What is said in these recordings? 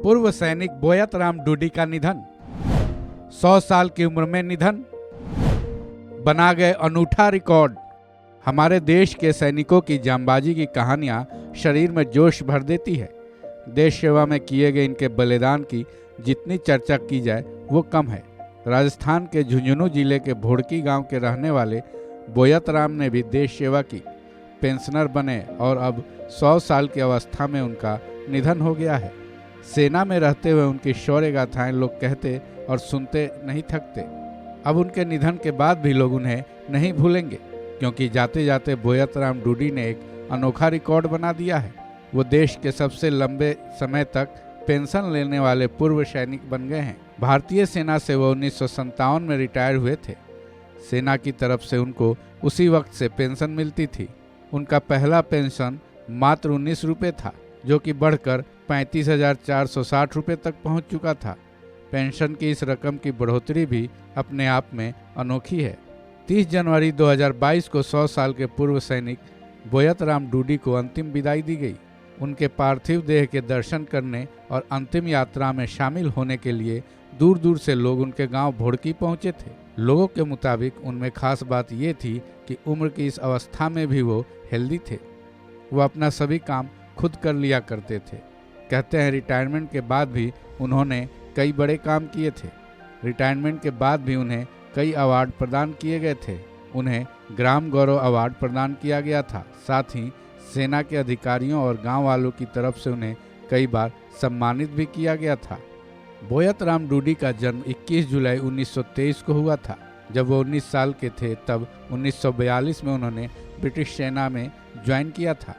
पूर्व सैनिक बोयतराम डूडी का निधन। 100 साल की उम्र में निधन, बना गए अनूठा रिकॉर्ड। हमारे देश के सैनिकों की जांबाजी की कहानियां शरीर में जोश भर देती है। देश सेवा में किए गए इनके बलिदान की जितनी चर्चा की जाए वो कम है। राजस्थान के झुंझुनू जिले के भोड़की गांव के रहने वाले बोयतराम ने भी देश सेवा की, पेंशनर बने और अब 100 साल की अवस्था में उनका निधन हो गया है। सेना में रहते हुए उनकी शौर्य गाथाएं लोग कहते और सुनते नहीं थकते। अब उनके निधन के बाद भी लोग उन्हें नहीं भूलेंगे, क्योंकि जाते जाते बोयतराम डूडी ने एक अनोखा रिकॉर्ड बना दिया है। वो देश के सबसे लंबे समय तक पेंशन लेने वाले पूर्व सैनिक बन गए हैं। भारतीय सेना से वो 1957 में रिटायर हुए थे। सेना की तरफ से उनको उसी वक्त से पेंशन मिलती थी। उनका पहला पेंशन मात्र 19 रुपये था, जो कि बढ़कर 35,460 रुपये तक पहुंच चुका था। पेंशन की इस रकम की बढ़ोतरी भी अपने आप में अनोखी है। 30 जनवरी 2022 को 100 साल के पूर्व सैनिक बोयतराम डूडी को अंतिम विदाई दी गई। उनके पार्थिव देह के दर्शन करने और अंतिम यात्रा में शामिल होने के लिए दूर दूर से लोग उनके गांव भोड़की पहुंचे थे। लोगों के मुताबिक उनमें खास बात ये थी कि उम्र की इस अवस्था में भी वो हेल्दी थे। वो अपना सभी काम खुद कर लिया करते थे। कहते हैं रिटायरमेंट के बाद भी उन्होंने कई बड़े काम किए थे। रिटायरमेंट के बाद भी उन्हें कई अवार्ड प्रदान किए गए थे। उन्हें ग्राम गौरव अवार्ड प्रदान किया गया था। साथ ही सेना के अधिकारियों और गांव वालों की तरफ से उन्हें कई बार सम्मानित भी किया गया था। बोयतराम डूडी का जन्म 21 जुलाई 1923 को हुआ था। जब वो 19 साल के थे तब 1942 में उन्होंने ब्रिटिश सेना में ज्वाइन किया था।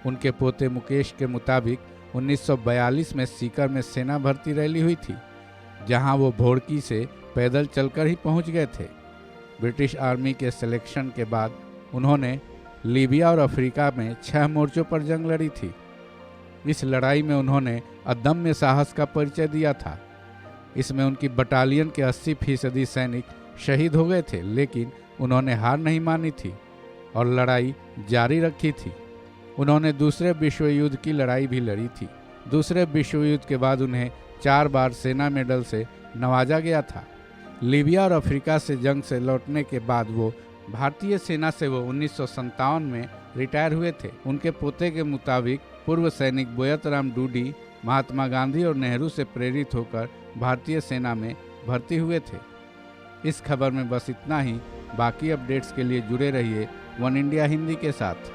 उनके पोते मुकेश के मुताबिक 1942 में सीकर में सेना भर्ती रैली हुई थी, जहां वो भोड़की से पैदल चलकर ही पहुंच गए थे। ब्रिटिश आर्मी के सिलेक्शन के बाद उन्होंने लीबिया और अफ्रीका में 6 मोर्चों पर जंग लड़ी थी। इस लड़ाई में उन्होंने अदम्य साहस का परिचय दिया था। इसमें उनकी बटालियन के 80% सैनिक शहीद हो गए थे, लेकिन उन्होंने हार नहीं मानी थी और लड़ाई जारी रखी थी। उन्होंने दूसरे विश्व युद्ध की लड़ाई भी लड़ी थी। दूसरे विश्व युद्ध के बाद उन्हें 4 बार सेना मेडल से नवाजा गया था। लीबिया और अफ्रीका से जंग से लौटने के बाद वो भारतीय सेना से 1957 में रिटायर हुए थे। उनके पोते के मुताबिक पूर्व सैनिक बोयतराम डूडी महात्मा गांधी और नेहरू से प्रेरित होकर भारतीय सेना में भर्ती हुए थे। इस खबर में बस इतना ही। बाकी अपडेट्स के लिए जुड़े रहिए वन इंडिया हिंदी के साथ।